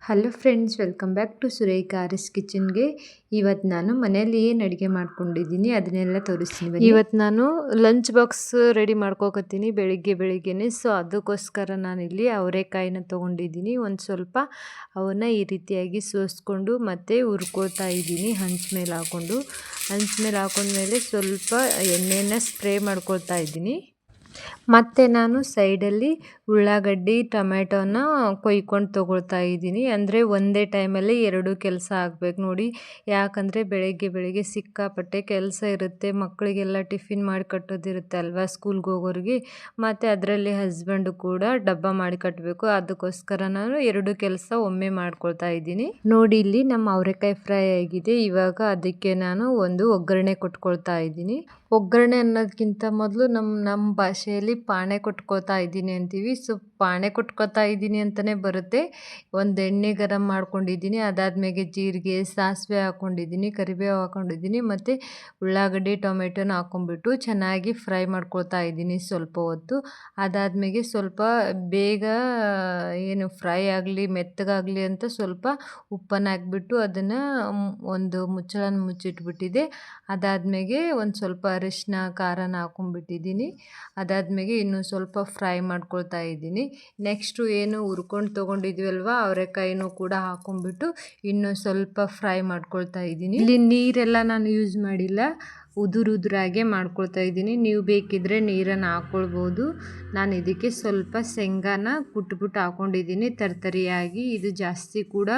Hello friends, welcome back to Surekha RS ಕಿಚನ್ಗೆ. ಇವತ್ತು ನಾನು ಮನೆಯಲ್ಲಿ ಏನು ಅಡುಗೆ ಮಾಡ್ಕೊಂಡಿದ್ದೀನಿ ಅದನ್ನೆಲ್ಲ ತೋರಿಸ್ತೀನಿ ಬನ್ನಿ. ಇವತ್ತು ನಾನು ಲಂಚ್ ಬಾಕ್ಸ್ ರೆಡಿ ಮಾಡ್ಕೋಕತ್ತೀನಿ ಬೆಳಿಗ್ಗೆನೆ. ಸೊ ಅದಕ್ಕೋಸ್ಕರ ನಾನಿಲ್ಲಿ ಅವರೆಕಾಯಿನ ತೊಗೊಂಡಿದ್ದೀನಿ. ಒಂದು ಸ್ವಲ್ಪ ಅವನ್ನ ಈ ರೀತಿಯಾಗಿ ಸೋಸ್ಕೊಂಡು ಮತ್ತು ಹುರ್ಕೋತಾ ಇದ್ದೀನಿ ಹಂಚ್ ಮೇಲೆ ಹಾಕೊಂಡ್ಮೇಲೆ ಸ್ವಲ್ಪ ಎಣ್ಣೆನ ಸ್ಪ್ರೇ ಮಾಡ್ಕೊಳ್ತಾ ಇದ್ದೀನಿ. ಮತ್ತು ನಾನು ಸೈಡಲ್ಲಿ ಉಳ್ಳಾಗಡ್ಡಿ ಟೊಮೆಟೊನ ಕೊಯ್ಕೊಂಡು ತೊಗೊಳ್ತಾ ಇದ್ದೀನಿ. ಅಂದರೆ ಒಂದೇ ಟೈಮಲ್ಲಿ 2 ಕೆಲಸ ಆಗಬೇಕು ನೋಡಿ. ಯಾಕಂದರೆ ಬೆಳಗ್ಗೆ ಸಿಕ್ಕಾಪಟ್ಟೆ ಕೆಲಸ ಇರುತ್ತೆ. ಮಕ್ಕಳಿಗೆಲ್ಲ ಟಿಫಿನ್ ಮಾಡಿ ಕಟ್ಟೋದಿರುತ್ತೆ ಅಲ್ವಾ, ಸ್ಕೂಲ್ಗೆ ಹೋಗೋರಿಗೆ. ಮತ್ತು ಅದರಲ್ಲಿ ಹಸ್ಬೆಂಡು ಕೂಡ ಡಬ್ಬ ಮಾಡಿ ಕಟ್ಟಬೇಕು. ಅದಕ್ಕೋಸ್ಕರ ನಾನು 2 ಕೆಲಸ ಒಮ್ಮೆ ಮಾಡ್ಕೊಳ್ತಾ ಇದ್ದೀನಿ. ನೋಡಿ, ಇಲ್ಲಿ ನಮ್ಮ ಅವರೆಕಾಯಿ ಫ್ರೈ ಆಗಿದೆ. ಇವಾಗ ಅದಕ್ಕೆ ನಾನು ಒಂದು ಒಗ್ಗರಣೆ ಕೊಟ್ಕೊಳ್ತಾ ಇದ್ದೀನಿ. ಒಗ್ಗರಣೆ ಅನ್ನೋದಕ್ಕಿಂತ ಮೊದಲು ನಮ್ಮ ಭಾಷೆಯಲ್ಲಿ ಪಾಣೆ ಕೊಟ್ಕೋತಾ ಇದ್ದೀನಿ ಅಂತೀವಿ. ಸೊ ಪಾಣೆ ಕೊಟ್ಕೋತಾ ಇದ್ದೀನಿ ಅಂತಲೇ ಬರುತ್ತೆ. ಒಂದು ಎಣ್ಣೆ ಗರಂ ಮಾಡ್ಕೊಂಡಿದ್ದೀನಿ. ಅದಾದ್ಮೇಲೆ ಜೀರಿಗೆ, ಸಾಸಿವೆ ಹಾಕ್ಕೊಂಡಿದ್ದೀನಿ, ಕರಿಬೇವು ಹಾಕ್ಕೊಂಡಿದ್ದೀನಿ ಮತ್ತು ಉಳ್ಳಾಗಡ್ಡಿ ಟೊಮೆಟೊನ ಹಾಕ್ಕೊಂಡ್ಬಿಟ್ಟು ಚೆನ್ನಾಗಿ ಫ್ರೈ ಮಾಡ್ಕೊಳ್ತಾ ಇದ್ದೀನಿ ಸ್ವಲ್ಪ ಹೊತ್ತು. ಅದಾದ್ಮೇಲೆ ಸ್ವಲ್ಪ ಬೇಗ ಫ್ರೈ ಆಗಲಿ ಮೆತ್ತಗಾಗಲಿ ಅಂತ ಸ್ವಲ್ಪ ಉಪ್ಪನ್ನು ಹಾಕ್ಬಿಟ್ಟು ಅದನ್ನು ಒಂದು ಮುಚ್ಚಳನ ಮುಚ್ಚಿಟ್ಬಿಟ್ಟಿದೆ. ಅದಾದ್ಮೇಲೆ ಒಂದು ಸ್ವಲ್ಪ ಅರಿಶಿನ ಖಾರನ ಹಾಕ್ಕೊಂಡ್ಬಿಟ್ಟಿದ್ದೀನಿ. ಅದಾದ್ಮೇಲೆ ಇನ್ನೂ ಸ್ವಲ್ಪ ಫ್ರೈ ಮಾಡ್ಕೊಳ್ತಾ ಇದ್ದೀನಿ. ನೆಕ್ಸ್ಟು ಹುರ್ಕೊಂಡು ತೊಗೊಂಡಿದ್ವಲ್ವ ಅವರೆಕಾಯಿನೂ ಕೂಡ ಹಾಕ್ಕೊಂಡ್ಬಿಟ್ಟು ಇನ್ನೂ ಸ್ವಲ್ಪ ಫ್ರೈ ಮಾಡ್ಕೊಳ್ತಾ ಇದ್ದೀನಿ. ಇಲ್ಲಿ ನೀರೆಲ್ಲ ನಾನು ಯೂಸ್ ಮಾಡಿಲ್ಲ, ಉದುರಾಗೆ ಮಾಡ್ಕೊಳ್ತಾ ಇದ್ದೀನಿ. ನೀವು ಬೇಕಿದ್ದರೆ ನೀರನ್ನು ಹಾಕ್ಕೊಳ್ಬೋದು. ನಾನು ಇದಕ್ಕೆ ಸ್ವಲ್ಪ ಶೇಂಗಾನ ಕುಟ್ಬಿಟ್ಟು ಹಾಕ್ಕೊಂಡಿದ್ದೀನಿ ತರ್ತರಿಯಾಗಿ. ಇದು ಜಾಸ್ತಿ ಕೂಡ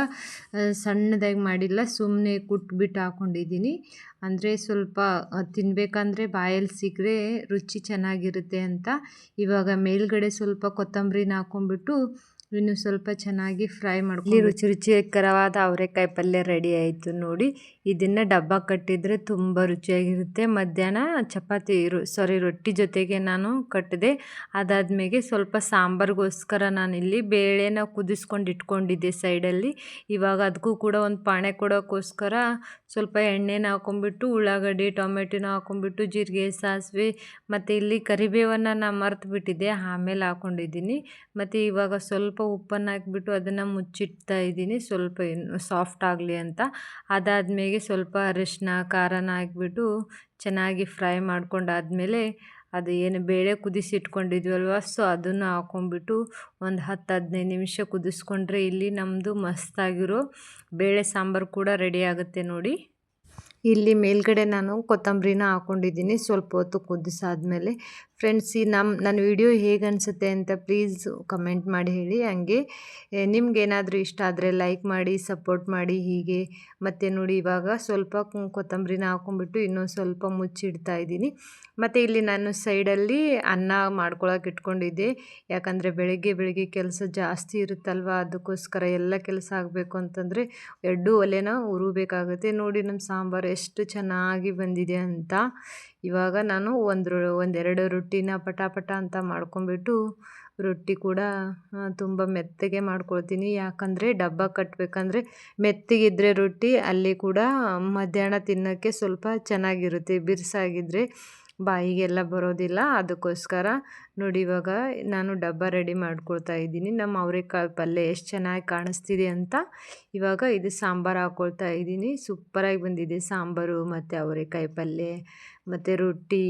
ಸಣ್ಣದಾಗಿ ಮಾಡಿಲ್ಲ, ಸುಮ್ಮನೆ ಕುಟ್ಬಿಟ್ಟು ಹಾಕ್ಕೊಂಡಿದ್ದೀನಿ. ಅಂದರೆ ಸ್ವಲ್ಪ ತಿನ್ನಬೇಕಂದ್ರೆ ಬಾಯಲ್ಲಿ ಸಿಕ್ಕರೆ ರುಚಿ ಚೆನ್ನಾಗಿರುತ್ತೆ ಅಂತ. ಇವಾಗ ಮೇಲ್ಗಡೆ ಸ್ವಲ್ಪ ಕೊತ್ತಂಬರಿನ ಹಾಕ್ಕೊಂಡ್ಬಿಟ್ಟು ಇನ್ನು ಸ್ವಲ್ಪ ಚೆನ್ನಾಗಿ ಫ್ರೈ ಮಾಡ್ಕೊಂಡು ರುಚಿಕರವಾದ ಅವರೆಕಾಯಿ ಪಲ್ಯ ರೆಡಿ ಆಯಿತು ನೋಡಿ. ಇದನ್ನು ಡಬ್ಬ ಕಟ್ಟಿದರೆ ತುಂಬ ರುಚಿಯಾಗಿರುತ್ತೆ. ಮಧ್ಯಾಹ್ನ ರೊಟ್ಟಿ ಜೊತೆಗೆ ನಾನು ಕಟ್ಟಿದೆ. ಅದಾದ್ಮೇಲೆ ಸ್ವಲ್ಪ ಸಾಂಬಾರಿಗೋಸ್ಕರ ನಾನಿಲ್ಲಿ ಬೇಳೆನ ಕುದಿಸ್ಕೊಂಡು ಇಟ್ಕೊಂಡಿದ್ದೆ ಸೈಡಲ್ಲಿ. ಇವಾಗ ಅದಕ್ಕೂ ಕೂಡ ಒಂದು ಪಾಣೆ ಕೊಡೋಕ್ಕೋಸ್ಕರ ಸ್ವಲ್ಪ ಎಣ್ಣೆನ ಹಾಕ್ಕೊಂಡ್ಬಿಟ್ಟು ಉಳ್ಳಾಗಡ್ಡಿ ಟೊಮೆಟೊನ ಹಾಕ್ಕೊಂಡ್ಬಿಟ್ಟು ಜೀರಿಗೆ, ಸಾಸಿವೆ ಮತ್ತು ಇಲ್ಲಿ ಕರಿಬೇವನ್ನು ನಾನು ಮರ್ತು ಬಿಟ್ಟಿದ್ದೆ, ಆಮೇಲೆ ಹಾಕ್ಕೊಂಡಿದ್ದೀನಿ. ಮತ್ತು ಇವಾಗ ಸ್ವಲ್ಪ ಉಪ್ಪನ್ನು ಹಾಕಿಬಿಟ್ಟು ಅದನ್ನು ಮುಚ್ಚಿಡ್ತಾ ಇದ್ದೀನಿ, ಸ್ವಲ್ಪ ಸಾಫ್ಟ್ ಆಗಲಿ ಅಂತ. ಅದಾದ್ಮೇಲೆ ಸ್ವಲ್ಪ ಅರಿಶಿನ ಖಾರನ ಹಾಕಿಬಿಟ್ಟು ಚೆನ್ನಾಗಿ ಫ್ರೈ ಮಾಡ್ಕೊಂಡಾದ್ಮೇಲೆ ಅದು ಬೇಳೆ ಕುದಿಸಿಟ್ಕೊಂಡಿದ್ವಲ್ವ, ಸೊ ಅದನ್ನು ಹಾಕ್ಕೊಂಡ್ಬಿಟ್ಟು ಒಂದು 10-15 ನಿಮಿಷ ಕುದಿಸ್ಕೊಂಡ್ರೆ ಇಲ್ಲಿ ನಮ್ಮದು ಮಸ್ತಾಗಿರೋ ಬೇಳೆ ಸಾಂಬಾರು ಕೂಡ ರೆಡಿ ಆಗುತ್ತೆ ನೋಡಿ. ಇಲ್ಲಿ ಮೇಲ್ಗಡೆ ನಾನು ಕೊತ್ತಂಬರಿನ ಹಾಕ್ಕೊಂಡಿದ್ದೀನಿ ಸ್ವಲ್ಪ ಹೊತ್ತು ಕುದಿಸಾದ್ಮೇಲೆ. ಫ್ರೆಂಡ್ಸ್, ನನ್ನ ವಿಡಿಯೋ ಹೇಗೆ ಅನಿಸುತ್ತೆ ಅಂತ ಪ್ಲೀಸ್ ಕಮೆಂಟ್ ಮಾಡಿ ಹೇಳಿ. ಹಾಗೆ ನಿಮ್ಗೇನಾದರೂ ಇಷ್ಟ ಆದರೆ ಲೈಕ್ ಮಾಡಿ, ಸಪೋರ್ಟ್ ಮಾಡಿ ಹೀಗೆ. ಮತ್ತು ನೋಡಿ, ಇವಾಗ ಸ್ವಲ್ಪ ಕೊತ್ತಂಬರಿನ ಹಾಕ್ಕೊಂಡ್ಬಿಟ್ಟು ಇನ್ನೂ ಸ್ವಲ್ಪ ಮುಚ್ಚಿಡ್ತಾ ಇದ್ದೀನಿ. ಮತ್ತು ಇಲ್ಲಿ ನಾನು ಸೈಡಲ್ಲಿ ಅನ್ನ ಮಾಡ್ಕೊಳಕ್ಕೆ ಇಟ್ಕೊಂಡಿದ್ದೆ. ಯಾಕಂದರೆ ಬೆಳಗ್ಗೆ ಕೆಲಸ ಜಾಸ್ತಿ ಇರುತ್ತಲ್ವ, ಅದಕ್ಕೋಸ್ಕರ ಎಲ್ಲ ಕೆಲಸ ಆಗಬೇಕು ಅಂತಂದರೆ 2 ಒಲೆನ ಉರಬೇಕಾಗುತ್ತೆ. ನೋಡಿ ನಮ್ಮ ಸಾಂಬಾರು ಎಷ್ಟು ಚೆನ್ನಾಗಿ ಬಂದಿದೆ ಅಂತ. ಇವಾಗ ನಾನು ಒಂದೆರಡು ರೊಟ್ಟಿನ ಪಟ ಅಂತ ಮಾಡ್ಕೊಂಡ್ಬಿಟ್ಟು ರೊಟ್ಟಿ ಕೂಡ ತುಂಬ ಮೆತ್ತಗೆ ಮಾಡ್ಕೊಳ್ತೀನಿ. ಯಾಕಂದರೆ ಡಬ್ಬ ಕಟ್ಟಬೇಕಂದ್ರೆ ಮೆತ್ತಗಿದ್ರೆ ರೊಟ್ಟಿ ಅಲ್ಲಿ ಕೂಡ ಮಧ್ಯಾಹ್ನ ತಿನ್ನೋಕ್ಕೆ ಸ್ವಲ್ಪ ಚೆನ್ನಾಗಿರುತ್ತೆ. ಬಿರುಸಾಗಿದ್ದರೆ ಬಾಯಿಗೆಲ್ಲ ಬರೋದಿಲ್ಲ. ಅದಕ್ಕೋಸ್ಕರ ನೋಡಿ, ಇವಾಗ ನಾನು ಡಬ್ಬ ರೆಡಿ ಮಾಡ್ಕೊಳ್ತಾ ಇದ್ದೀನಿ. ನಮ್ಮ ಅವರೆಕಾಯಿ ಪಲ್ಯ ಎಷ್ಟು ಚೆನ್ನಾಗಿ ಕಾಣಿಸ್ತಿದೆ ಅಂತ. ಇವಾಗ ಇದು ಸಾಂಬಾರು ಹಾಕ್ಕೊಳ್ತಾ ಇದ್ದೀನಿ. ಸೂಪರಾಗಿ ಬಂದಿದೆ ಸಾಂಬಾರು ಮತ್ತು ಅವರೆಕಾಯಿ ಪಲ್ಯ ಮತ್ತು ರೊಟ್ಟಿ.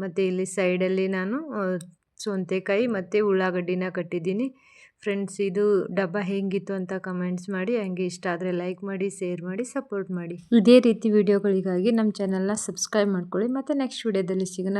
ಮತ್ತು ಇಲ್ಲಿ ಸೈಡಲ್ಲಿ ನಾನು ಸೌತೆಕಾಯಿ ಮತ್ತು ಉಳ್ಳಾಗಡ್ಡಿನ ಕಟ್ಟಿದ್ದೀನಿ. ಫ್ರೆಂಡ್ಸ್, ಇದು ಡಬ್ಬ ಹೇಗಿತ್ತು ಅಂತ ಕಮೆಂಟ್ಸ್ ಮಾಡಿ. ಹಾಗೆ ಇಷ್ಟ ಆದರೆ ಲೈಕ್ ಮಾಡಿ, ಶೇರ್ ಮಾಡಿ, ಸಪೋರ್ಟ್ ಮಾಡಿ. ಇದೇ ರೀತಿ ವಿಡಿಯೋಗಳಿಗಾಗಿ ನಮ್ಮ ಚಾನಲ್ನ ಸಬ್ಸ್ಕ್ರೈಬ್ ಮಾಡ್ಕೊಳ್ಳಿ. ಮತ್ತು ನೆಕ್ಸ್ಟ್ ವಿಡಿಯೋದಲ್ಲಿ ಸಿಗೋಣ.